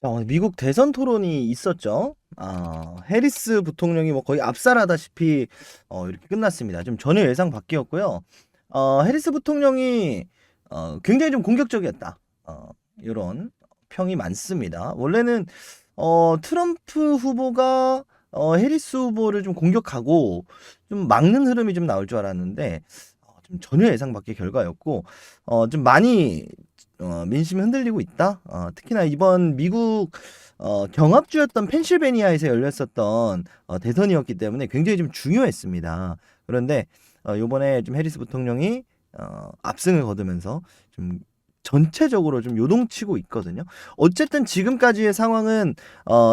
자, 오늘 미국 대선 토론이 있었죠. 해리스 부통령이 뭐 거의 압살하다시피 이렇게 끝났습니다. 좀 전혀 예상 밖이었고요. 해리스 부통령이 굉장히 좀 공격적이었다. 이런 평이 많습니다. 원래는 트럼프 후보가 해리스 후보를 좀 공격하고 좀 막는 흐름이 좀 나올 줄 알았는데 좀 전혀 예상 밖의 결과였고 좀 많이 민심이 흔들리고 있다. 특히나 이번 미국 경합주였던 펜실베니아에서 열렸었던 대선이었기 때문에 굉장히 좀 중요했습니다. 그런데 요번에 좀 해리스 부통령이 압승을 거두면서 좀 전체적으로 좀 요동치고 있거든요. 어쨌든 지금까지의 상황은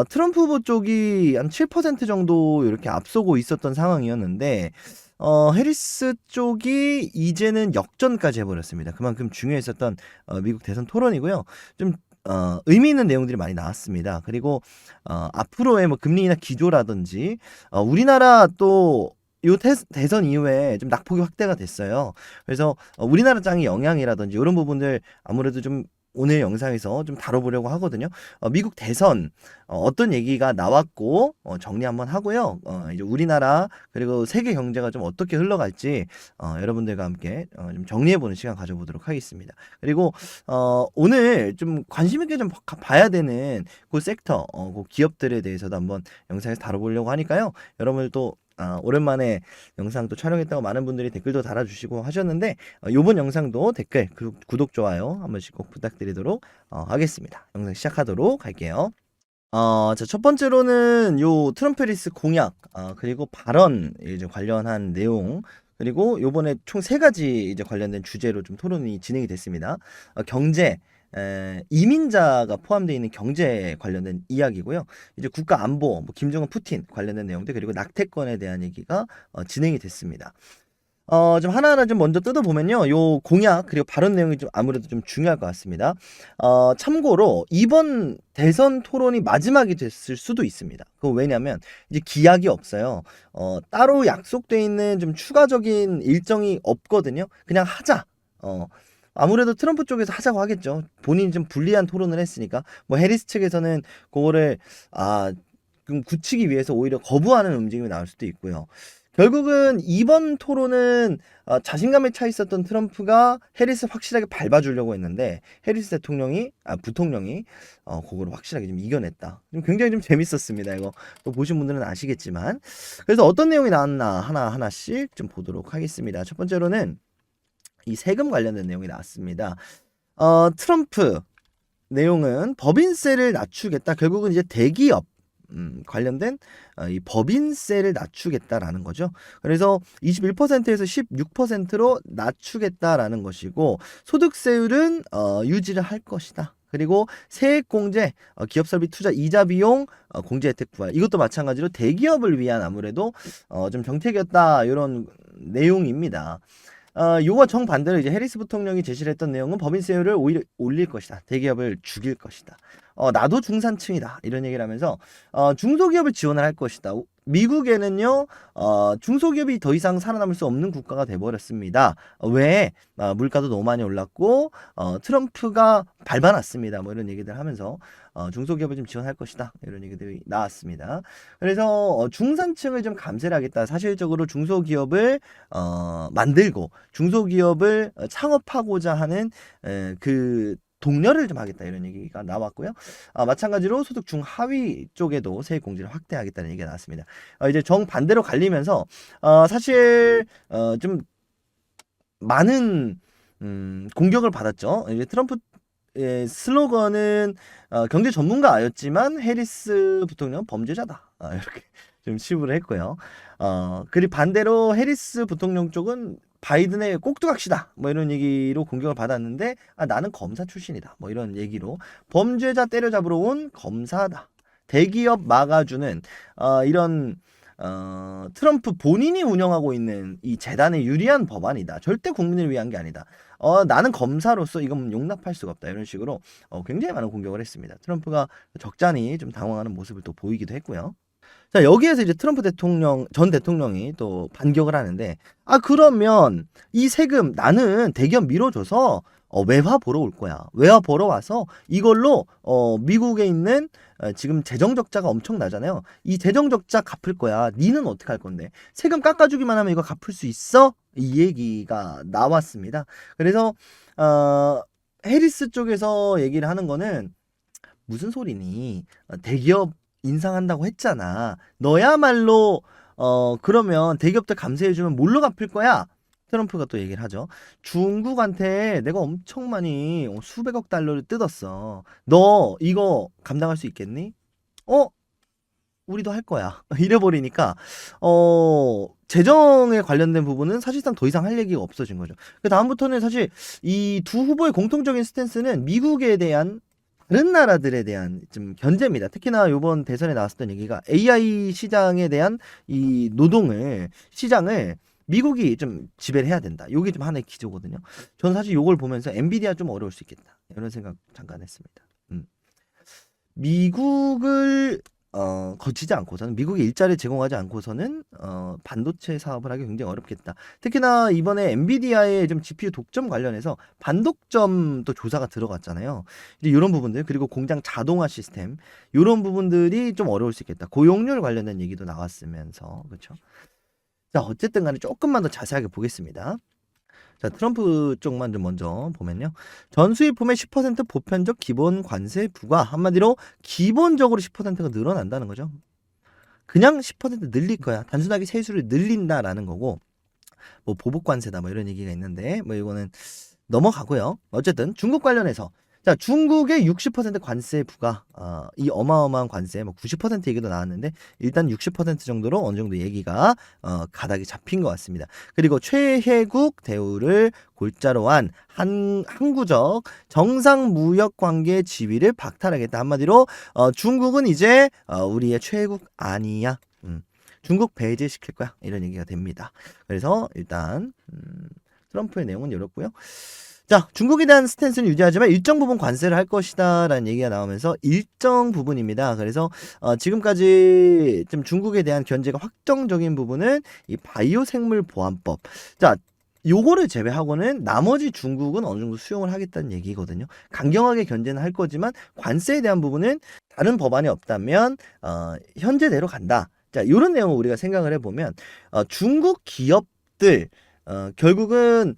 트럼프 후보 쪽이 한 7% 정도 이렇게 앞서고 있었던 상황이었는데 해리스 쪽이 이제는 역전까지 해버렸습니다. 그만큼 중요했었던 미국 대선 토론이고요. 좀 의미 있는 내용들이 많이 나왔습니다. 그리고 앞으로의 뭐 금리 인하 기조라든지 우리나라 또 요 대선 이후에 좀 낙폭이 확대가 됐어요. 그래서 우리나라 장의 영향이라든지 이런 부분들 아무래도 좀 오늘 영상에서 좀 다뤄보려고 하거든요. 미국 대선 어떤 얘기가 나왔고 정리 한번 하고요. 이제 우리나라 그리고 세계 경제가 좀 어떻게 흘러갈지 여러분들과 함께 좀 정리해보는 시간 가져보도록 하겠습니다. 그리고 오늘 좀 관심 있게 좀 봐야 되는 그 섹터, 그 기업들에 대해서도 한번 영상에서 다뤄보려고 하니까요. 여러분들 또 오랜만에 영상 또 촬영했다고 많은 분들이 댓글도 달아주시고 하셨는데 요번 영상도 댓글, 구독, 좋아요 한 번씩 꼭 부탁드리도록 하겠습니다. 영상 시작하도록 할게요. 자, 첫 번째로는 요 트럼프 해리스 공약, 그리고 발언 이제 관련한 내용, 그리고 요번에 총 세 가지 이제 관련된 주제로 좀 토론이 진행이 됐습니다. 경제, 이민자가 포함되어 있는 경제 관련된 이야기고요. 이제 국가 안보, 뭐 김정은, 푸틴 관련된 내용들, 그리고 낙태권에 대한 얘기가 진행이 됐습니다. 좀 하나하나 좀 먼저 뜯어보면요. 요 공약, 그리고 발언 내용이 좀 아무래도 좀 중요할 것 같습니다. 참고로 이번 대선 토론이 마지막이 됐을 수도 있습니다. 그 왜냐면 이제 기약이 없어요. 따로 약속돼 있는 좀 추가적인 일정이 없거든요. 그냥 하자. 아무래도 트럼프 쪽에서 하자고 하겠죠. 본인이 좀 불리한 토론을 했으니까. 뭐 해리스 측에서는 그거를 좀 굳히기 위해서 오히려 거부하는 움직임이 나올 수도 있고요. 결국은 이번 토론은 자신감에 차 있었던 트럼프가 해리스 확실하게 밟아주려고 했는데 해리스 부통령이 그거를 확실하게 좀 이겨냈다. 좀 굉장히 좀 재밌었습니다. 이거 또 보신 분들은 아시겠지만. 그래서 어떤 내용이 나왔나 하나씩 좀 보도록 하겠습니다. 첫 번째로는 이 세금 관련된 내용이 나왔습니다. 트럼프 내용은 법인세를 낮추겠다. 결국은 이제 대기업 관련된 이 법인세를 낮추겠다라는 거죠. 그래서 21%에서 16%로 낮추겠다라는 것이고 소득세율은 유지를 할 것이다. 그리고 세액공제, 기업설비 투자 이자 비용 공제 혜택 부활, 이것도 마찬가지로 대기업을 위한 아무래도 좀 정책이었다, 이런 내용입니다. 요거 정반대로 이제 해리스 부통령이 제시를 했던 내용은 법인세율을 오히려 올릴 것이다. 대기업을 죽일 것이다. 나도 중산층이다. 이런 얘기를 하면서 중소기업을 지원을 할 것이다. 미국에는요, 중소기업이 더 이상 살아남을 수 없는 국가가 돼버렸습니다. 왜? 물가도 너무 많이 올랐고, 트럼프가 밟아놨습니다. 뭐 이런 얘기들 하면서, 중소기업을 좀 지원할 것이다. 이런 얘기들이 나왔습니다. 그래서, 중산층을 좀 감세를 하겠다. 사실적으로 중소기업을, 만들고, 중소기업을 창업하고자 하는, 그, 독려를 좀 하겠다, 이런 얘기가 나왔고요. 마찬가지로 소득 중하위 쪽에도 세액 공제를 확대하겠다는 얘기가 나왔습니다. 이제 정반대로 갈리면서 사실 좀 많은 공격을 받았죠. 이제 트럼프의 슬로건은 경제 전문가였지만 해리스 부통령은 범죄자다. 이렇게 좀 치부를 했고요. 그리고 반대로 해리스 부통령 쪽은 바이든의 꼭두각시다, 뭐 이런 얘기로 공격을 받았는데 나는 검사 출신이다, 뭐 이런 얘기로 범죄자 때려잡으러 온 검사다, 대기업 막아주는 이런 트럼프 본인이 운영하고 있는 이 재단에 유리한 법안이다, 절대 국민을 위한 게 아니다, 나는 검사로서 이건 용납할 수가 없다, 이런 식으로 굉장히 많은 공격을 했습니다. 트럼프가 적잖이 좀 당황하는 모습을 또 보이기도 했고요. 자, 여기에서 이제 트럼프 전 대통령이 또 반격을 하는데, 그러면 이 세금 나는 대기업 밀어줘서 외화 보러 올 거야. 외화 보러 와서 이걸로 미국에 있는 지금 재정 적자가 엄청 나잖아요. 이 재정 적자 갚을 거야. 니는 어떻게 할 건데? 세금 깎아주기만 하면 이거 갚을 수 있어? 이 얘기가 나왔습니다. 그래서 해리스 쪽에서 얘기를 하는 거는 무슨 소리니? 대기업 인상한다고 했잖아. 너야말로 그러면 대기업들 감세해주면 뭘로 갚을 거야? 트럼프가 또 얘기를 하죠. 중국한테 내가 엄청 많이 수백억 달러를 뜯었어. 너 이거 감당할 수 있겠니? 어? 우리도 할 거야. 이래버리니까 재정에 관련된 부분은 사실상 더 이상 할 얘기가 없어진 거죠. 그 다음부터는 사실 이 두 후보의 공통적인 스탠스는 미국에 대한 다른 나라들에 대한 좀 견제입니다. 특히나 이번 대선에 나왔었던 얘기가 AI 시장에 대한 이 시장을 미국이 좀 지배를 해야 된다. 요게 좀 하나의 기조거든요. 저는 사실 요걸 보면서 엔비디아 좀 어려울 수 있겠다. 이런 생각 잠깐 했습니다. 미국을 거치지 않고서는 미국이 일자리를 제공하지 않고서는 반도체 사업을 하기 굉장히 어렵겠다. 특히나 이번에 엔비디아의 좀 GPU 독점 관련해서 반독점도 조사가 들어갔잖아요. 이제 이런 부분들 그리고 공장 자동화 시스템 이런 부분들이 좀 어려울 수 있겠다. 고용률 관련된 얘기도 나왔으면서 그렇죠. 자 어쨌든 간에 조금만 더 자세하게 보겠습니다. 자, 트럼프 쪽만 좀 먼저 보면요. 전수입품의 10% 보편적 기본 관세 부과. 한마디로 기본적으로 10%가 늘어난다는 거죠. 그냥 10% 늘릴 거야. 단순하게 세수를 늘린다라는 거고, 뭐 보복 관세다 뭐 이런 얘기가 있는데, 뭐 이거는 넘어가고요. 어쨌든 중국 관련해서 자, 중국의 60% 관세 부과, 이 어마어마한 관세, 뭐 90% 얘기도 나왔는데, 일단 60% 정도로 어느 정도 얘기가, 가닥이 잡힌 것 같습니다. 그리고 최혜국 대우를 골자로 한 항구적 정상 무역 관계 지위를 박탈하겠다. 한마디로, 중국은 이제, 우리의 최혜국 아니야. 중국 배제시킬 거야. 이런 얘기가 됩니다. 그래서 일단, 트럼프의 내용은 이렇고요. 자, 중국에 대한 스탠스는 유지하지만 일정 부분 관세를 할 것이다 라는 얘기가 나오면서 일정 부분입니다. 그래서 지금까지 좀 중국에 대한 견제가 확정적인 부분은 이 바이오 생물 보안법. 자, 요거를 제외하고는 나머지 중국은 어느 정도 수용을 하겠다는 얘기거든요. 강경하게 견제는 할 거지만 관세에 대한 부분은 다른 법안이 없다면 현재대로 간다. 자, 이런 내용을 우리가 생각을 해보면 중국 기업들 결국은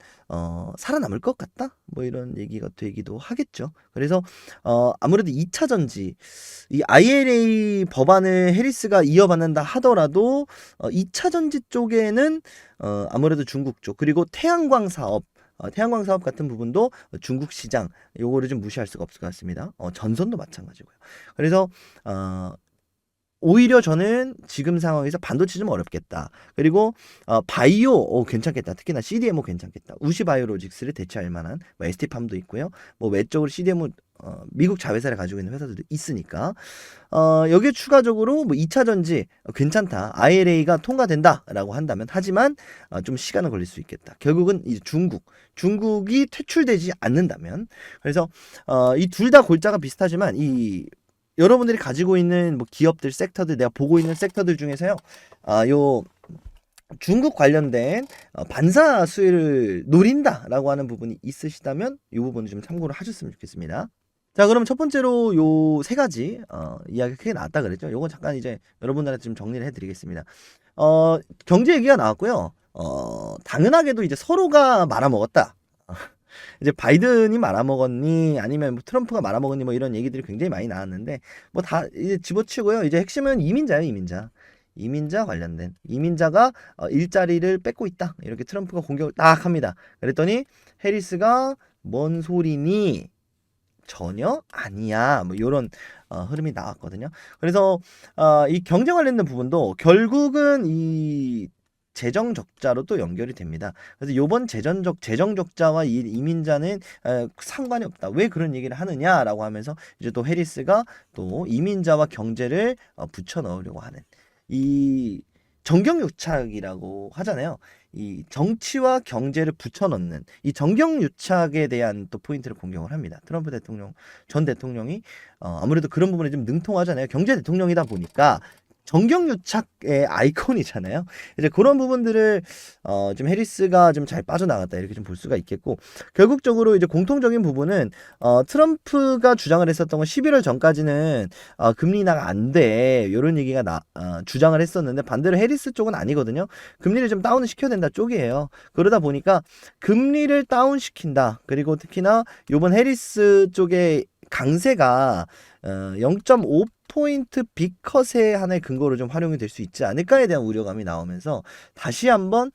살아남을 것 같다? 뭐 이런 얘기가 되기도 하겠죠. 그래서 아무래도 2차 전지 이 IRA 법안을 해리스가 이어받는다 하더라도 2차 전지 쪽에는 아무래도 중국 쪽 그리고 태양광 사업 같은 부분도 중국 시장 요거를 좀 무시할 수가 없을 것 같습니다. 전선도 마찬가지고요. 그래서 오히려 저는 지금 상황에서 반도체 좀 어렵겠다. 그리고 바이오 괜찮겠다. 특히나 CDMO 괜찮겠다. 우시 바이오로직스를 대체할 만한 뭐 ST팜도 있고요. 뭐 외적으로 CDMO 미국 자회사를 가지고 있는 회사들도 있으니까 여기에 추가적으로 뭐 2차 전지 괜찮다. IRA가 통과된다라고 한다면 하지만 좀 시간은 걸릴 수 있겠다. 결국은 이제 중국이 퇴출되지 않는다면 그래서 이 둘 다 골자가 비슷하지만 이 여러분들이 가지고 있는 뭐 기업들, 섹터들, 내가 보고 있는 섹터들 중에서요, 요 중국 관련된 반사 수혜를 노린다라고 하는 부분이 있으시다면 이 부분을 좀 참고를 하셨으면 좋겠습니다. 자, 그럼 첫 번째로 요 세 가지 이야기 크게 나왔다 그랬죠. 요건 잠깐 이제 여러분들한테 좀 정리를 해드리겠습니다. 경제 얘기가 나왔고요. 당연하게도 이제 서로가 말아먹었다. 이제 바이든이 말아먹었니 아니면 뭐 트럼프가 말아먹었니 뭐 이런 얘기들이 굉장히 많이 나왔는데 뭐 다 이제 집어치고요. 이제 핵심은 이민자예요, 이민자 관련된 이민자가 일자리를 뺏고 있다. 이렇게 트럼프가 공격을 딱 합니다. 그랬더니 해리스가 뭔 소리니? 전혀 아니야. 뭐 이런 흐름이 나왔거든요. 그래서 이 경제 관련된 부분도 결국은 이 재정 적자로 또 연결이 됩니다. 그래서 요번 재정 적자와 이 이민자는 상관이 없다. 왜 그런 얘기를 하느냐라고 하면서 이제 또 해리스가 또 이민자와 경제를 붙여 넣으려고 하는 이 정경유착이라고 하잖아요. 이 정치와 경제를 붙여 넣는 이 정경유착에 대한 또 포인트를 공격을 합니다. 트럼프 대통령 전 대통령이 아무래도 그런 부분에 좀 능통하잖아요. 경제 대통령이다 보니까 정경유착의 아이콘이잖아요. 이제 그런 부분들을 좀 해리스가 좀 잘 빠져나갔다 이렇게 좀 볼 수가 있겠고, 결국적으로 이제 공통적인 부분은 트럼프가 주장을 했었던 건 11월 전까지는 금리 인하가 안 돼, 이런 얘기가 주장을 했었는데, 반대로 해리스 쪽은 아니거든요. 금리를 좀 다운을 시켜야 된다 쪽이에요. 그러다 보니까 금리를 다운시킨다, 그리고 특히나 요번 해리스 쪽의 강세가 0.5포인트 빅컷의 하나의 근거로 좀 활용이 될 수 있지 않을까에 대한 우려감이 나오면서 다시 한번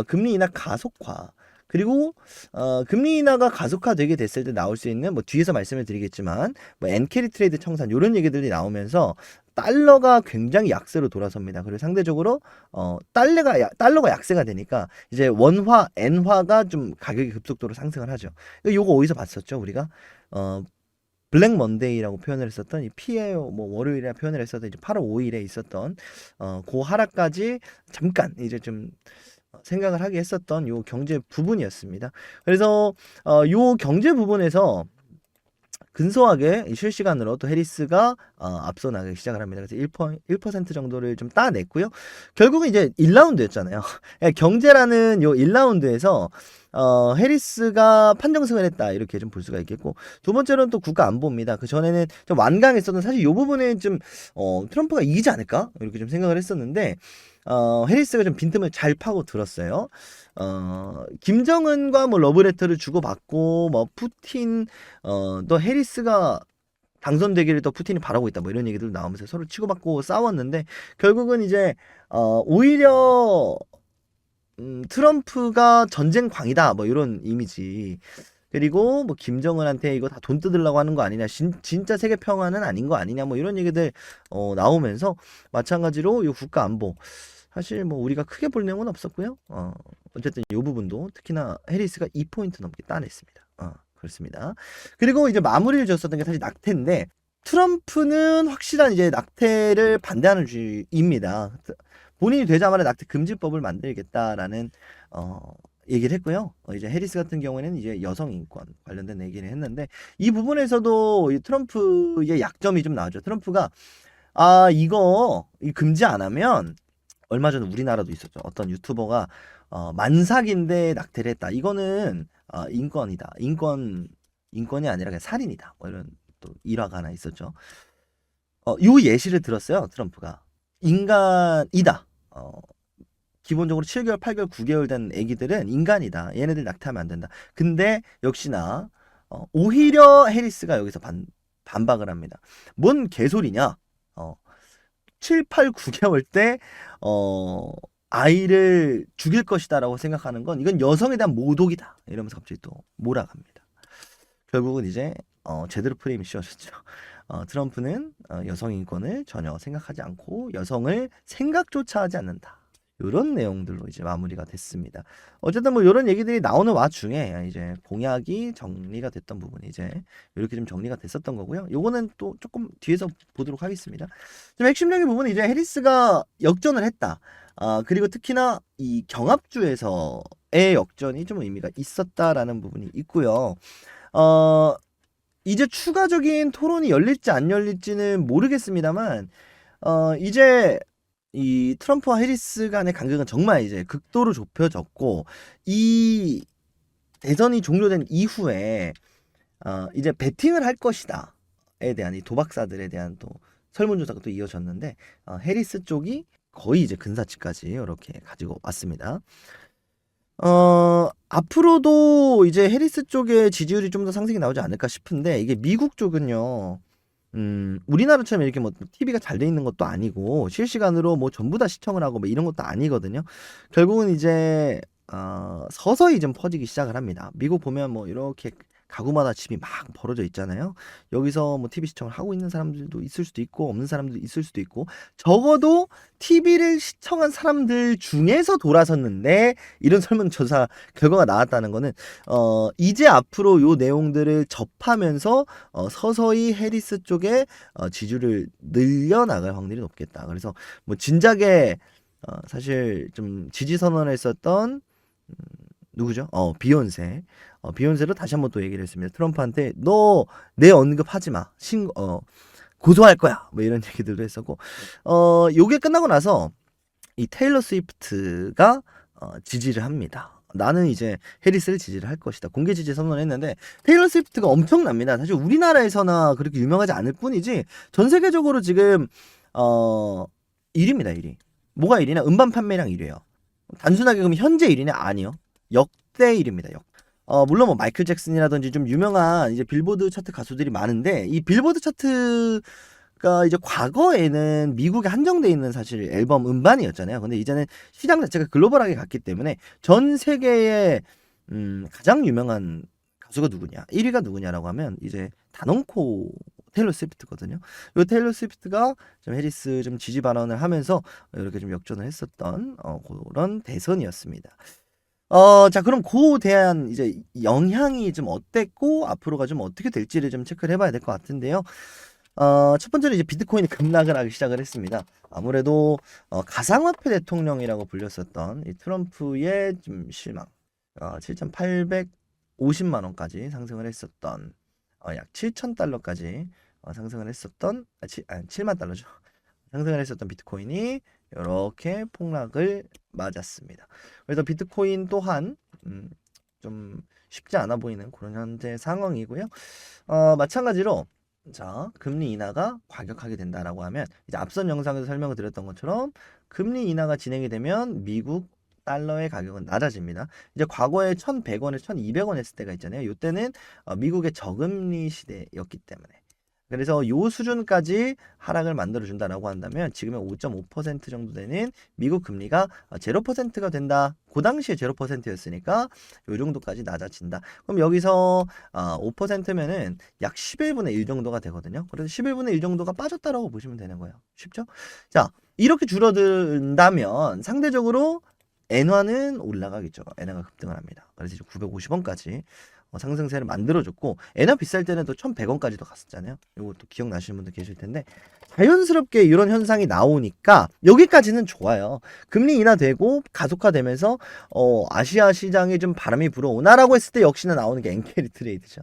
금리 인하 가속화, 그리고 금리 인하가 가속화되게 됐을 때 나올 수 있는, 뭐 뒤에서 말씀을 드리겠지만 뭐 엔캐리 트레이드 청산 이런 얘기들이 나오면서 달러가 굉장히 약세로 돌아섭니다. 그리고 상대적으로 달러가 약세가 되니까 이제 원화, 엔화가 좀 가격이 급속도로 상승을 하죠. 요거 어디서 봤었죠, 우리가? 블랙 먼데이라고 표현을 했었던, 이 피해요, 뭐 월요일에 표현을 했었던 이제 8월 5일에 있었던 그 하락까지 잠깐 이제 좀 생각을 하게 했었던 요 경제 부분이었습니다. 그래서 요 경제 부분에서 근소하게 실시간으로 또 해리스가 앞서 나가기 시작을 합니다. 그래서 1% 정도를 좀 따냈고요. 결국은 이제 1라운드였잖아요. 경제라는 요 1라운드에서 해리스가 판정승을 했다, 이렇게 좀 볼 수가 있겠고, 두 번째로는 또 국가 안보입니다. 그 전에는 좀 완강했었던, 사실 이 부분에 좀 트럼프가 이기지 않을까 이렇게 좀 생각을 했었는데, 해리스가 좀 빈틈을 잘 파고 들었어요. 김정은과 뭐 러브레터를 주고받고, 뭐 푸틴, 또 해리스가 당선되기를 또 푸틴이 바라고 있다, 뭐 이런 얘기들 나오면서 서로 치고받고 싸웠는데, 결국은 이제 오히려 트럼프가 전쟁광이다, 뭐 이런 이미지. 그리고 뭐 김정은한테 이거 다 돈 뜯으려고 하는 거 아니냐, 진짜 세계 평화는 아닌 거 아니냐, 뭐 이런 얘기들 나오면서, 마찬가지로 이 국가 안보, 사실 뭐 우리가 크게 볼 내용은 없었고요. 어쨌든 이 부분도 특히나 해리스가 2포인트 넘게 따냈습니다. 그렇습니다. 그리고 이제 마무리를 지었었던 게 사실 낙태인데, 트럼프는 확실한 이제 낙태를 반대하는 주의입니다. 본인이 되자마자 낙태 금지법을 만들겠다라는 얘기를 했고요. 이제 해리스 같은 경우에는 이제 여성 인권 관련된 얘기를 했는데, 이 부분에서도 이 트럼프의 약점이 좀 나오죠. 트럼프가 이거 금지 안 하면, 얼마 전에 우리나라도 있었죠. 어떤 유튜버가 만삭인데 낙태를 했다, 이거는 인권이다, 인권이 아니라 그냥 살인이다, 뭐 이런 또 일화가 하나 있었죠. 요 예시를 들었어요. 트럼프가 인간이다, 기본적으로 7개월, 8개월, 9개월 된 애기들은 인간이다, 얘네들 낙태하면 안 된다. 근데 역시나 오히려 해리스가 여기서 반박을 합니다. 뭔 개소리냐, 7, 8, 9개월 때 아이를 죽일 것이다라고 생각하는 건, 이건 여성에 대한 모독이다, 이러면서 갑자기 또 몰아갑니다. 결국은 이제 제대로 프레임이 씌워졌죠. 트럼프는 여성 인권을 전혀 생각하지 않고 여성을 생각조차 하지 않는다, 이런 내용들로 이제 마무리가 됐습니다. 어쨌든 뭐 이런 얘기들이 나오는 와중에 이제 공약이 정리가 됐던 부분이 이제 이렇게 좀 정리가 됐었던 거고요. 요거는 또 조금 뒤에서 보도록 하겠습니다. 좀 핵심적인 부분은 이제 해리스가 역전을 했다. 그리고 특히나 이 경합주에서의 역전이 좀 의미가 있었다라는 부분이 있고요. 이제 추가적인 토론이 열릴지 안 열릴지는 모르겠습니다만, 이제 이 트럼프와 해리스 간의 간극은 정말 이제 극도로 좁혀졌고, 이 대선이 종료된 이후에 이제 베팅을 할 것이다에 대한, 이 도박사들에 대한 또 설문조사가 또 이어졌는데, 해리스 쪽이 거의 이제 근사치까지 이렇게 가지고 왔습니다. 앞으로도 이제 해리스 쪽의 지지율이 좀 더 상승이 나오지 않을까 싶은데, 이게 미국 쪽은요, 우리나라처럼 이렇게 뭐 TV가 잘 돼 있는 것도 아니고, 실시간으로 뭐 전부 다 시청을 하고 뭐 이런 것도 아니거든요. 결국은 이제 서서히 좀 퍼지기 시작을 합니다. 미국 보면 뭐 이렇게 가구마다 집이 막 벌어져 있잖아요. 여기서 뭐 TV 시청을 하고 있는 사람들도 있을 수도 있고, 없는 사람들도 있을 수도 있고, 적어도 TV를 시청한 사람들 중에서 돌아섰는데 이런 설문조사 결과가 나왔다는 거는, 이제 앞으로 요 내용들을 접하면서 서서히 해리스 쪽에 지지율을 늘려나갈 확률이 높겠다. 그래서 뭐 진작에 사실 좀 지지 선언을 했었던 누구죠? 비욘세. 비욘세로 다시 한번 또 얘기를 했습니다. 트럼프한테 너 내 언급하지 마. 고소할 거야. 뭐 이런 얘기들도 했었고, 요게 끝나고 나서 이 테일러 스위프트가 지지를 합니다. 나는 이제 해리스를 지지를 할 것이다. 공개 지지 선언했는데 테일러 스위프트가 엄청납니다. 사실 우리나라에서나 그렇게 유명하지 않을 뿐이지 전 세계적으로 지금 1위입니다. 1위. 뭐가 1위냐? 음반 판매량 1위예요. 단순하게 그럼 현재 1위냐? 아니요. 역대 1위입니다. 물론 뭐 마이클 잭슨이라든지 좀 유명한 이제 빌보드 차트 가수들이 많은데 이 빌보드 차트가 이제 과거에는 미국에 한정돼 있는 사실 앨범 음반이었잖아요. 근데 이제는 시장 자체가 글로벌하게 갔기 때문에 전 세계의 가장 유명한 가수가 누구냐? 1위가 누구냐라고 하면 이제 단언코 테일러 스위프트거든요. 요 테일러 스위프트가 좀 해리스 좀 지지 발언을 하면서 이렇게 좀 역전을 했었던 그런 대선이었습니다. 자, 그럼 그에 대한 이제 영향이 좀 어땠고, 앞으로가 좀 어떻게 될지를 좀 체크를 해봐야 될 것 같은데요. 첫 번째는 이제 비트코인이 급락을 하기 시작을 했습니다. 아무래도, 가상화폐 대통령이라고 불렸었던 이 트럼프의 좀 실망, 7,850만 원까지 상승을 했었던, 약 7,000달러까지 상승을 했었던, 7만 달러죠. 상승을 했었던 비트코인이 이렇게 폭락을 맞았습니다. 그래서 비트코인 또한 좀 쉽지 않아 보이는 그런 현재 상황이고요. 마찬가지로 자, 금리 인하가 과격하게 된다라고 하면 이제 앞선 영상에서 설명을 드렸던 것처럼 금리 인하가 진행이 되면 미국 달러의 가격은 낮아집니다. 이제 과거에 1,100원에 1,200원 했을 때가 있잖아요. 이때는 미국의 저금리 시대였기 때문에 그래서 요 수준까지 하락을 만들어준다라고 한다면 지금의 5.5% 정도 되는 미국 금리가 0%가 된다. 그 당시에 0%였으니까 요 정도까지 낮아진다. 그럼 여기서 5%면은 약 11분의 1 정도가 되거든요. 그래서 11분의 1 정도가 빠졌다라고 보시면 되는 거예요. 쉽죠? 자, 이렇게 줄어든다면 상대적으로 엔화는 올라가겠죠. 엔화가 급등을 합니다. 그래서 이제 950원까지 상승세를 만들어줬고 엔화 비쌀 때는 또 1,100원까지도 갔었잖아요. 이것도 기억나시는 분들 계실 텐데 자연스럽게 이런 현상이 나오니까 여기까지는 좋아요. 금리 인하되고 가속화되면서 아시아 시장에 좀 바람이 불어오나라고 했을 때 역시나 나오는 게 엔캐리 트레이드죠.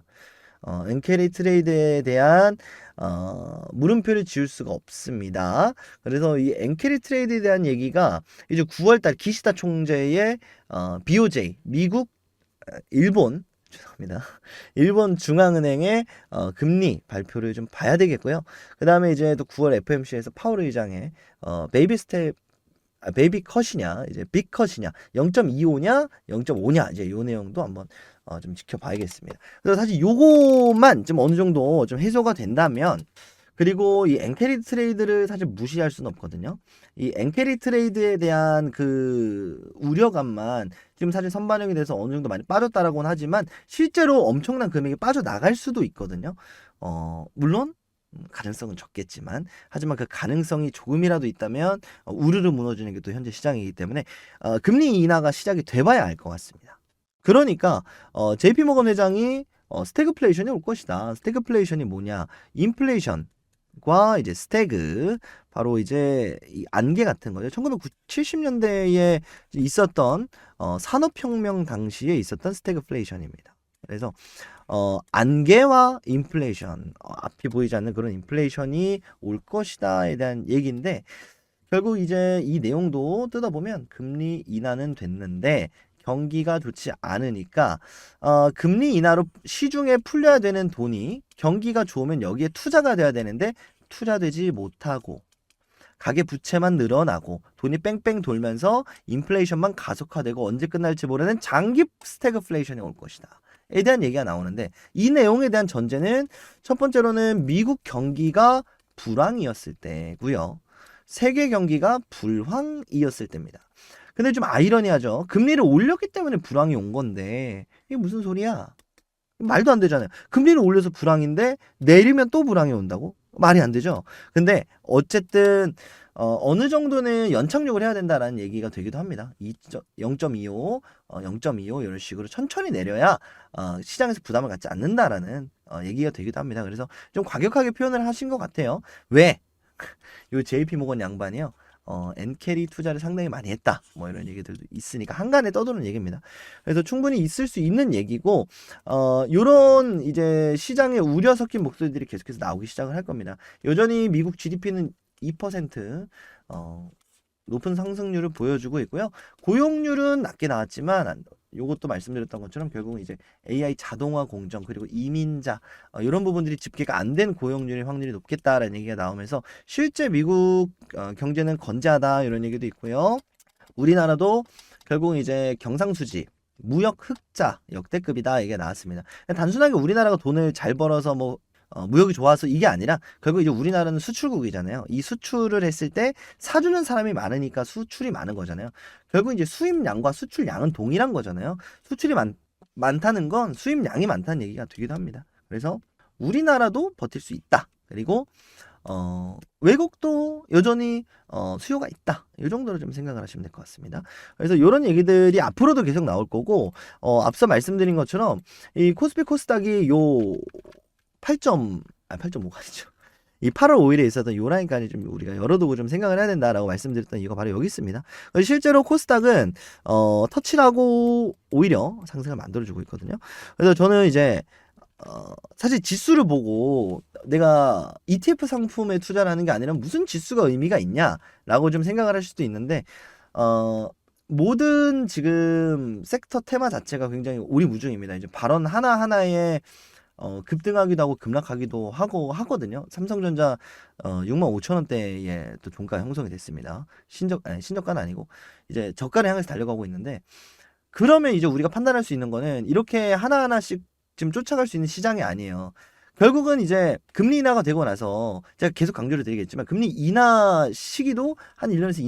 엔캐리 트레이드에 대한 물음표를 지을 수가 없습니다. 그래서 이 엔캐리 트레이드에 대한 얘기가 이제 9월달 기시다 총재의 BOJ 미국 일본 죄송합니다. 일본 중앙은행의 금리 발표를 좀 봐야 되겠고요. 그 다음에 이제 또 9월 FMC에서 파월 의장의 베이비 스텝 베이비 컷이냐 이제 빅 컷이냐 0.25냐 0.5냐 이제 요 내용도 한번 좀 지켜봐야겠습니다. 그래서 사실 요것만 좀 어느 정도 좀 해소가 된다면 그리고 이 엔캐리 트레이드를 사실 무시할 수는 없거든요. 이 엔캐리 트레이드에 대한 그 우려감만 지금 사실 선반영이 돼서 어느 정도 많이 빠졌다라고는 하지만 실제로 엄청난 금액이 빠져나갈 수도 있거든요. 물론 가능성은 적겠지만 하지만 그 가능성이 조금이라도 있다면 우르르 무너지는 게 또 현재 시장이기 때문에 금리 인하가 시작이 돼봐야 알 것 같습니다. 그러니까 JP 모건 회장이 스태그플레이션이 올 것이다. 스태그플레이션이 뭐냐? 인플레이션과 이제 스태그 바로 이제 이 안개 같은 거죠. 1970년대에 있었던 산업혁명 당시에 있었던 스태그플레이션입니다. 그래서 안개와 인플레이션 앞이 보이지 않는 그런 인플레이션이 올 것이다에 대한 얘기인데 결국 이제 이 내용도 뜯어보면 금리 인하는 됐는데 경기가 좋지 않으니까 금리 인하로 시중에 풀려야 되는 돈이 경기가 좋으면 여기에 투자가 돼야 되는데 투자되지 못하고 가계 부채만 늘어나고 돈이 뺑뺑 돌면서 인플레이션만 가속화되고 언제 끝날지 모르는 장기 스태그플레이션이 올 것이다. 에 대한 얘기가 나오는데 이 내용에 대한 전제는 첫 번째로는 미국 경기가 불황이었을 때고요. 세계 경기가 불황이었을 때입니다. 근데 좀 아이러니하죠. 금리를 올렸기 때문에 불황이 온 건데 이게 무슨 소리야? 말도 안 되잖아요. 금리를 올려서 불황인데 내리면 또 불황이 온다고? 말이 안 되죠. 근데 어쨌든 어느 정도는 연착륙을 해야 된다라는 얘기가 되기도 합니다. 0.25, 0.25 이런 식으로 천천히 내려야 시장에서 부담을 갖지 않는다라는 얘기가 되기도 합니다. 그래서 좀 과격하게 표현을 하신 것 같아요. 왜? 요 JP 모건 양반이요. 엔캐리 투자를 상당히 많이 했다. 뭐 이런 얘기들도 있으니까 한간에 떠도는 얘기입니다. 그래서 충분히 있을 수 있는 얘기고 요런 이제 시장에 우려 섞인 목소리들이 계속해서 나오기 시작을 할 겁니다. 여전히 미국 GDP는 2% 높은 상승률을 보여주고 있고요. 고용률은 낮게 나왔지만 요것도 말씀드렸던 것처럼 결국은 이제 AI 자동화 공정 그리고 이민자 이런 부분들이 집계가 안 된 고용률의 확률이 높겠다라는 얘기가 나오면서 실제 미국 경제는 건재하다 이런 얘기도 있고요. 우리나라도 결국은 이제 경상수지 무역 흑자 역대급이다 이게 나왔습니다. 단순하게 우리나라가 돈을 잘 벌어서 뭐 무역이 좋아서 이게 아니라 결국 이제 우리나라는 수출국이잖아요. 이 수출을 했을 때 사주는 사람이 많으니까 수출이 많은 거잖아요. 결국 이제 수입량과 수출량은 동일한 거잖아요. 수출이 많다는 건 수입량이 많다는 얘기가 되기도 합니다. 그래서 우리나라도 버틸 수 있다. 그리고 외국도 여전히 수요가 있다. 이 정도로 좀 생각을 하시면 될 것 같습니다. 그래서 이런 얘기들이 앞으로도 계속 나올 거고 앞서 말씀드린 것처럼 이 코스피 코스닥이 요 8.5가 아니죠. 이 8월 5일에 있었던 요 라인까지 좀 우리가 열어두고 좀 생각을 해야 된다라고 말씀드렸던 이거 바로 여기 있습니다. 실제로 코스닥은 터치를 하고 오히려 상승을 만들어주고 있거든요. 그래서 저는 이제 사실 지수를 보고 내가 ETF 상품에 투자를 하는 게 아니라 무슨 지수가 의미가 있냐라고 좀 생각을 할 수도 있는데 모든 지금 섹터 테마 자체가 굉장히 오리무중입니다. 이제 발언 하나하나에 급등하기도 하고 급락하기도 하고 하거든요. 삼성전자 65,000원대에 또 종가 형성이 됐습니다. 신저가는 아니고 이제 저가를 향해서 달려가고 있는데 그러면 이제 우리가 판단할 수 있는 거는 이렇게 하나하나씩 지금 쫓아갈 수 있는 시장이 아니에요. 결국은 이제 금리 인하가 되고 나서 제가 계속 강조를 드리겠지만 금리 인하 시기도 한 1년에서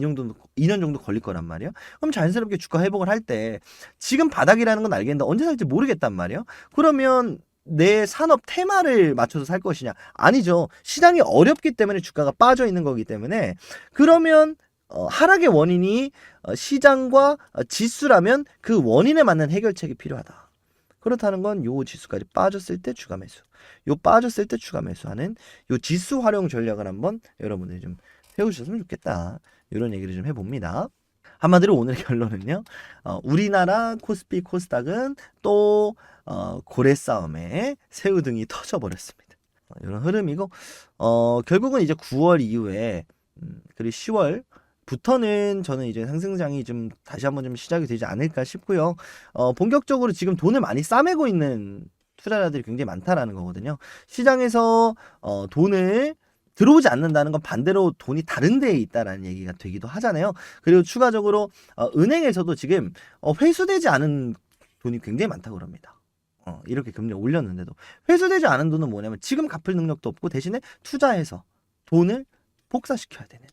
2년 정도 걸릴 거란 말이에요. 그럼 자연스럽게 주가 회복을 할 때 지금 바닥이라는 건 알겠는데 언제 살지 모르겠단 말이에요. 그러면 내 산업 테마를 맞춰서 살 것이냐? 아니죠. 시장이 어렵기 때문에 주가가 빠져 있는 거기 때문에 그러면 하락의 원인이 시장과 지수라면 그 원인에 맞는 해결책이 필요하다. 그렇다는 건 요 지수까지 빠졌을 때 추가 매수, 요 빠졌을 때 추가 매수하는 요 지수 활용 전략을 한번 여러분들이 좀 세우셨으면 좋겠다. 이런 얘기를 좀 해봅니다. 한마디로 오늘의 결론은요. 우리나라 코스피 코스닥은 또 고래 싸움에 새우등이 터져버렸습니다. 이런 흐름이고 결국은 이제 9월 이후에 그리고 10월부터는 저는 이제 상승장이 좀 다시 한번 좀 시작이 되지 않을까 싶고요. 본격적으로 지금 돈을 많이 싸매고 있는 투자자들이 굉장히 많다라는 거거든요. 시장에서 돈을 들어오지 않는다는 건 반대로 돈이 다른 데에 있다라는 얘기가 되기도 하잖아요. 그리고 추가적으로 은행에서도 지금 회수되지 않은 돈이 굉장히 많다고 그럽니다. 이렇게 금리를 올렸는데도 회수되지 않은 돈은 뭐냐면 지금 갚을 능력도 없고 대신에 투자해서 돈을 복사시켜야 되는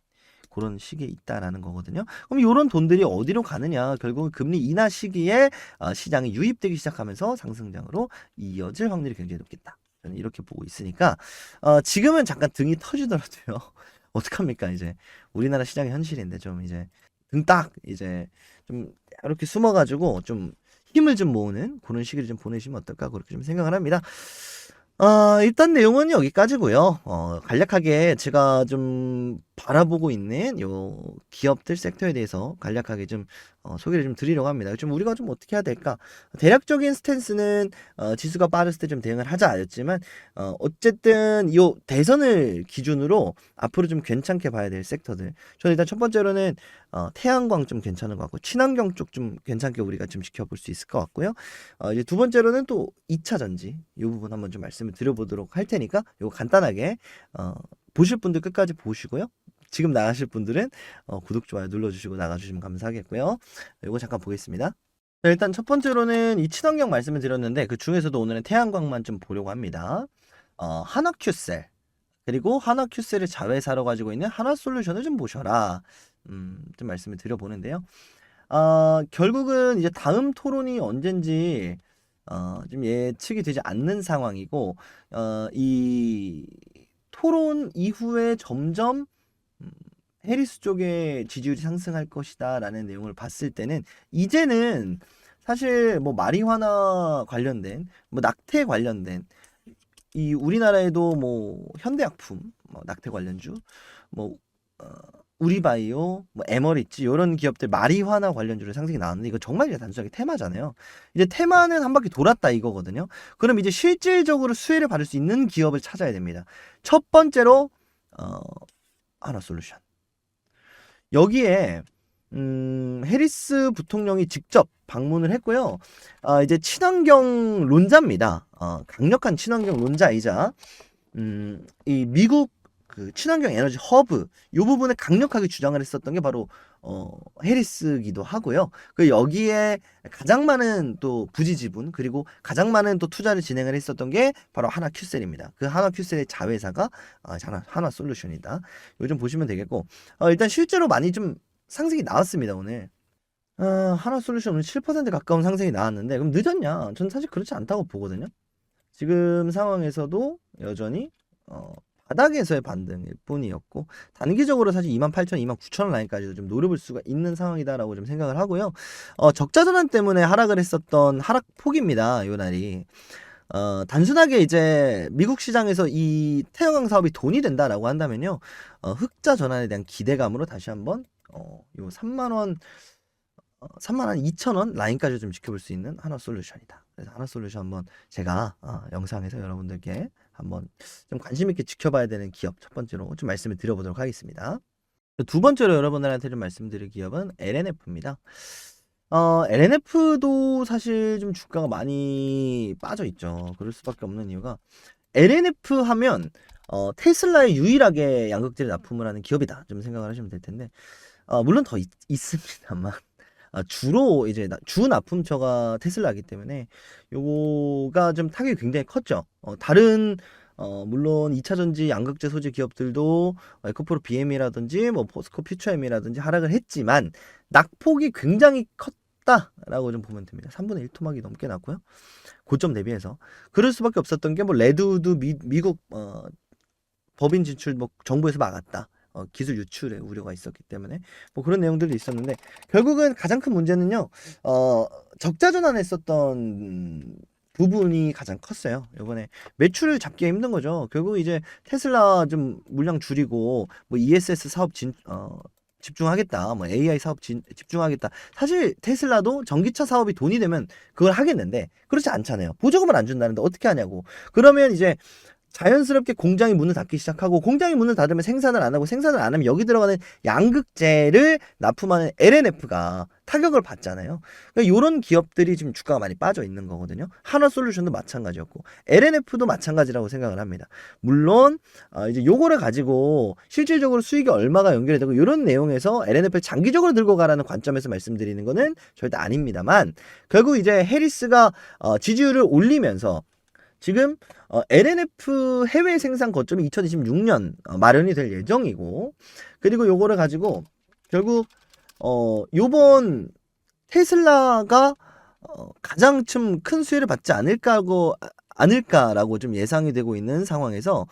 그런 시기에 있다라는 거거든요. 그럼 이런 돈들이 어디로 가느냐? 결국은 금리 인하 시기에 시장이 유입되기 시작하면서 상승장으로 이어질 확률이 굉장히 높겠다. 저는 이렇게 보고 있으니까 지금은 잠깐 등이 터지더라도요. 어떡합니까? 이제 우리나라 시장의 현실인데 좀 이제 등 딱 이제 좀 이렇게 숨어가지고 좀 힘을 좀 모으는 그런 시기를 좀 보내시면 어떨까 그렇게 좀 생각을 합니다. 일단 내용은 여기까지고요. 간략하게 제가 좀 바라보고 있는 요 기업들 섹터에 대해서 간략하게 좀 소개를 좀 드리려고 합니다. 좀 우리가 좀 어떻게 해야 될까? 대략적인 스탠스는 지수가 빠졌을 때 좀 대응을 하자였지만 어쨌든 요 대선을 기준으로 앞으로 좀 괜찮게 봐야 될 섹터들. 저는 일단 첫 번째로는 태양광 좀 괜찮은 것 같고 친환경 쪽 좀 괜찮게 우리가 좀 지켜볼 수 있을 것 같고요. 이제 두 번째로는 또 2차 전지 이 부분 한번 좀 말씀을 드려보도록 할 테니까 요거 간단하게 보실 분들 끝까지 보시고요. 지금 나가실 분들은 구독, 좋아요 눌러주시고 나가주시면 감사하겠고요. 이거 잠깐 보겠습니다. 자, 일단 첫 번째로는 이 친환경 말씀을 드렸는데 그 중에서도 오늘은 태양광만 좀 보려고 합니다. 한화큐셀 그리고 한화큐셀을 자회사로 가지고 있는 한화솔루션을 좀 보셔라. 좀 말씀을 드려보는데요. 결국은 이제 다음 토론이 언젠지 좀 예측이 되지 않는 상황이고 이 토론 이후에 점점 해리스 쪽의 지지율이 상승할 것이다 라는 내용을 봤을 때는 이제는 사실 뭐 마리화나 관련된 뭐 낙태 관련된 이 우리나라에도 뭐 현대약품 뭐 낙태 관련주 뭐 우리바이오, 뭐 에머리지 이런 기업들 마리화나 관련주로 상승이 나왔는데 이거 정말 이제 단순하게 테마잖아요. 이제 테마는 한 바퀴 돌았다 이거거든요. 그럼 이제 실질적으로 수혜를 받을 수 있는 기업을 찾아야 됩니다. 첫 번째로 하나솔루션. 여기에 해리스 부통령이 직접 방문을 했고요. 이제 친환경 론자입니다. 강력한 친환경 론자이자 이 미국 그 친환경 에너지 허브 이 부분을 강력하게 주장을 했었던 게 바로 해리스기도 하고요. 그 여기에 가장 많은 또 부지 지분 그리고 가장 많은 또 투자를 진행을 했었던 게 바로 하나큐셀입니다. 그 하나큐셀의 자회사가 하나솔루션이다. 요즘 보시면 되겠고 일단 실제로 많이 좀 상승이 나왔습니다 오늘. 하나솔루션 오늘 7% 가까운 상승이 나왔는데 그럼 늦었냐? 전 사실 그렇지 않다고 보거든요. 지금 상황에서도 여전히 바닥에서의 반등일 뿐이었고 단기적으로 사실 28,000, 29,000원 라인까지도 좀 노려볼 수가 있는 상황이다라고 좀 생각을 하고요. 적자 전환 때문에 하락을 했었던 하락폭입니다. 요 날이. 단순하게 이제 미국 시장에서 이 태양광 사업이 돈이 된다라고 한다면요. 흑자 전환에 대한 기대감으로 다시 한번 요 3만 2천원 라인까지 좀 지켜볼 수 있는 하나솔루션이다. 그래서 하나솔루션 한번 제가 영상에서 여러분들께 한번 좀 관심 있게 지켜봐야 되는 기업 첫 번째로 좀 말씀을 드려보도록 하겠습니다. 두 번째로 여러분들한테 좀 말씀드릴 기업은 LNF입니다. LNF도 사실 좀 주가가 많이 빠져 있죠. 그럴 수밖에 없는 이유가 LNF 하면 테슬라에 유일하게 양극재를 납품을 하는 기업이다. 좀 생각을 하시면 될 텐데 물론 더 있습니다만 주로 이제 주 납품처가 테슬라이기 때문에 요거가 좀 타격이 굉장히 컸죠. 다른 물론 2차 전지 양극재 소재 기업들도 에코프로 BM이라든지 뭐 포스코 퓨처엠이라든지 하락을 했지만 낙폭이 굉장히 컸다라고 좀 보면 됩니다. 3분의 1 토막이 넘게 났고요. 고점 대비해서 그럴 수밖에 없었던 게 뭐 레드우드 미국 법인 진출 뭐 정부에서 막았다. 기술 유출의 우려가 있었기 때문에 뭐 그런 내용들도 있었는데 결국은 가장 큰 문제는요. 적자 전환했었던 부분이 가장 컸어요. 이번에 매출을 잡기가 힘든 거죠. 결국 이제 테슬라 좀 물량 줄이고 뭐 ESS 사업 집중하겠다. 뭐 AI 사업 집중하겠다. 사실 테슬라도 전기차 사업이 돈이 되면 그걸 하겠는데 그렇지 않잖아요. 보조금을 안 준다는데 어떻게 하냐고. 그러면 이제 자연스럽게 공장이 문을 닫기 시작하고 공장이 문을 닫으면 생산을 안 하고 생산을 안 하면 여기 들어가는 양극재를 납품하는 LNF가 타격을 받잖아요. 그러니까 이런 기업들이 지금 주가가 많이 빠져 있는 거거든요. 하나솔루션도 마찬가지였고 LNF도 마찬가지라고 생각을 합니다. 물론 이제 요거를 가지고 실질적으로 수익이 얼마가 연결이 되고 이런 내용에서 LNF를 장기적으로 들고 가라는 관점에서 말씀드리는 거는 절대 아닙니다만 결국 이제 해리스가 지지율을 올리면서 지금 LNF 해외 생산 거점이 2026년 마련이 될 예정이고 그리고 요거를 가지고 결국 요번 테슬라가 가장 좀 큰 수혜를 받지 않을까라고 좀 예상이 되고 있는 상황에서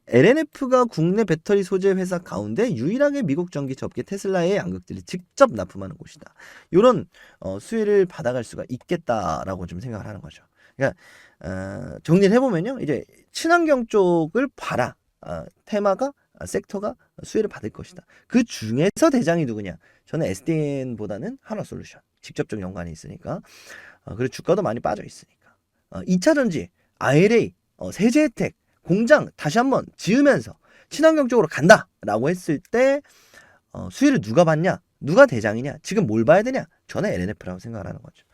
LNF가 국내 배터리 소재 회사 가운데 유일하게 미국 전기차 업계 테슬라의 양극재를 직접 납품하는 곳이다. 이런 수혜를 받아갈 수가 있겠다라고 좀 생각을 하는 거죠. 그러니까 정리를 해보면요. 이제 친환경 쪽을 봐라. 테마가 섹터가 수혜를 받을 것이다. 그 중에서 대장이 누구냐? 저는 SDN보다는 하나솔루션. 직접적 연관이 있으니까. 그리고 주가도 많이 빠져 있으니까. 2차 전지, IRA, 세제 혜택, 공장 다시 한번 지으면서 친환경 쪽으로 간다라고 했을 때 수혜를 누가 받냐? 누가 대장이냐? 지금 뭘 봐야 되냐? 저는 LNF라고 생각을 하는 거죠.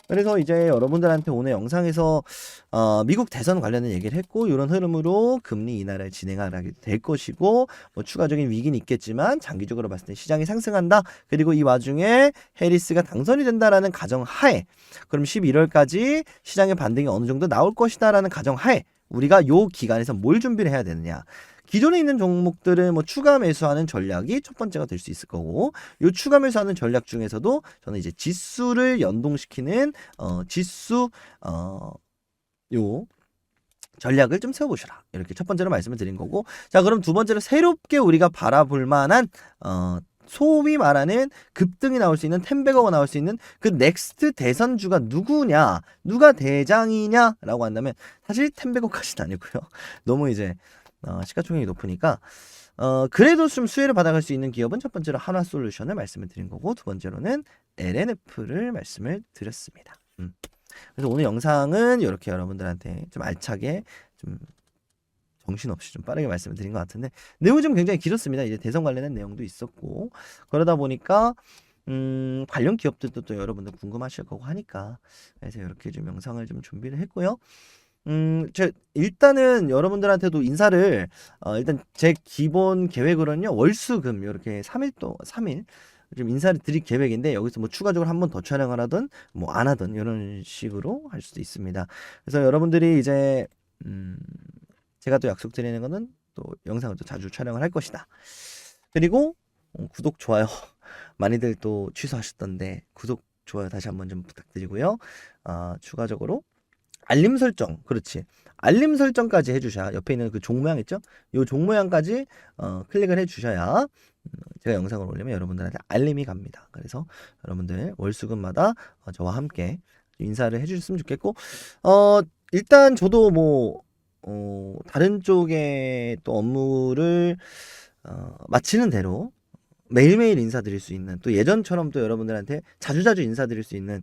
그래서 이제 여러분들한테 오늘 영상에서 미국 대선 관련된 얘기를 했고 이런 흐름으로 금리 인하를 진행하게 될 것이고 뭐 추가적인 위기는 있겠지만 장기적으로 봤을 때 시장이 상승한다. 그리고 이 와중에 해리스가 당선이 된다라는 가정하에 그럼 11월까지 시장의 반등이 어느 정도 나올 것이다라는 가정하에 우리가 요 기간에서 뭘 준비를 해야 되느냐. 기존에 있는 종목들은 뭐 추가 매수하는 전략이 첫 번째가 될 수 있을 거고 요 추가 매수하는 전략 중에서도 저는 이제 지수를 연동시키는 지수 요 전략을 좀 세워보시라 이렇게 첫 번째로 말씀을 드린 거고 자 그럼 두 번째로 새롭게 우리가 바라볼 만한 소위 말하는 급등이 나올 수 있는 텐베거가 나올 수 있는 그 넥스트 대선주가 누구냐 누가 대장이냐 라고 한다면 사실 텐베거까지는 아니고요 너무 이제 시가총액이 높으니까 그래도 좀 수혜를 받아갈 수 있는 기업은 첫 번째로 한화솔루션을 말씀을 드린 거고, 두 번째로는 LNF를 말씀을 드렸습니다. 그래서 오늘 영상은 이렇게 여러분들한테 좀 알차게 좀 정신없이 좀 빠르게 말씀을 드린 것 같은데, 내용이 좀 굉장히 길었습니다. 이제 대선 관련된 내용도 있었고, 그러다 보니까 관련 기업들도 또 여러분들 궁금하실 거고 하니까, 그래서 이렇게 좀 영상을 좀 준비를 했고요. 일단은 여러분들한테도 인사를, 일단 제 기본 계획으로는요, 월수금 이렇게 3일 좀 인사를 드릴 계획인데, 여기서 뭐 추가적으로 한 번 더 촬영을 하든 뭐 안 하든 이런 식으로 할 수도 있습니다. 그래서 여러분들이 이제 제가 또 약속드리는 거는 또 영상을 또 자주 촬영을 할 것이다. 그리고 구독, 좋아요 많이들 또 취소하셨던데, 구독, 좋아요 다시 한번 좀 부탁드리고요. 추가적으로 알림 설정, 그렇지. 알림 설정까지 해주셔야, 옆에 있는 그 종 모양 있죠? 이 종 모양까지 클릭을 해주셔야 제가 영상을 올리면 여러분들한테 알림이 갑니다. 그래서 여러분들 월수금마다 저와 함께 인사를 해주셨으면 좋겠고, 일단 저도 뭐 다른 쪽에 또 업무를 마치는 대로 매일매일 인사드릴 수 있는, 또 예전처럼 또 여러분들한테 자주자주 인사드릴 수 있는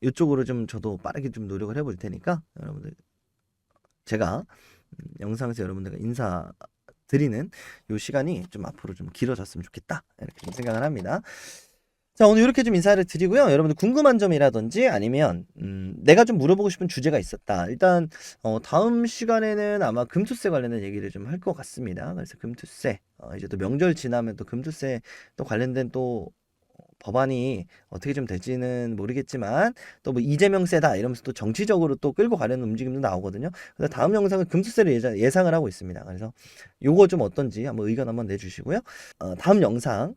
이쪽으로 좀 저도 빠르게 좀 노력을 해볼 테니까, 여러분들 제가 영상에서 여러분들과 인사 드리는 요 시간이 좀 앞으로 좀 길어졌으면 좋겠다, 이렇게 생각을 합니다. 자, 오늘 이렇게 좀 인사를 드리고요. 여러분들 궁금한 점이라든지 아니면 내가 좀 물어보고 싶은 주제가 있었다. 일단 다음 시간에는 아마 금투세 관련된 얘기를 좀 할 것 같습니다. 그래서 금투세, 이제 또 명절 지나면 또 금투세 또 관련된 또 법안이 어떻게 좀 될지는 모르겠지만, 또 뭐 이재명 세다 이러면서 또 정치적으로 또 끌고 가려는 움직임도 나오거든요. 그래서 다음 영상은 금투세를 예상을 하고 있습니다. 그래서 요거 좀 어떤지 한번 의견 한번 내주시고요. 다음 영상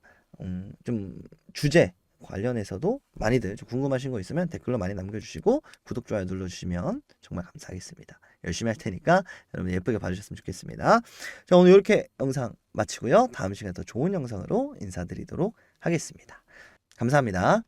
좀 주제 관련해서도 많이들 좀 궁금하신 거 있으면 댓글로 많이 남겨주시고, 구독, 좋아요 눌러주시면 정말 감사하겠습니다. 열심히 할 테니까 여러분 예쁘게 봐주셨으면 좋겠습니다. 자, 오늘 이렇게 영상 마치고요. 다음 시간에 더 좋은 영상으로 인사드리도록 하겠습니다. 감사합니다.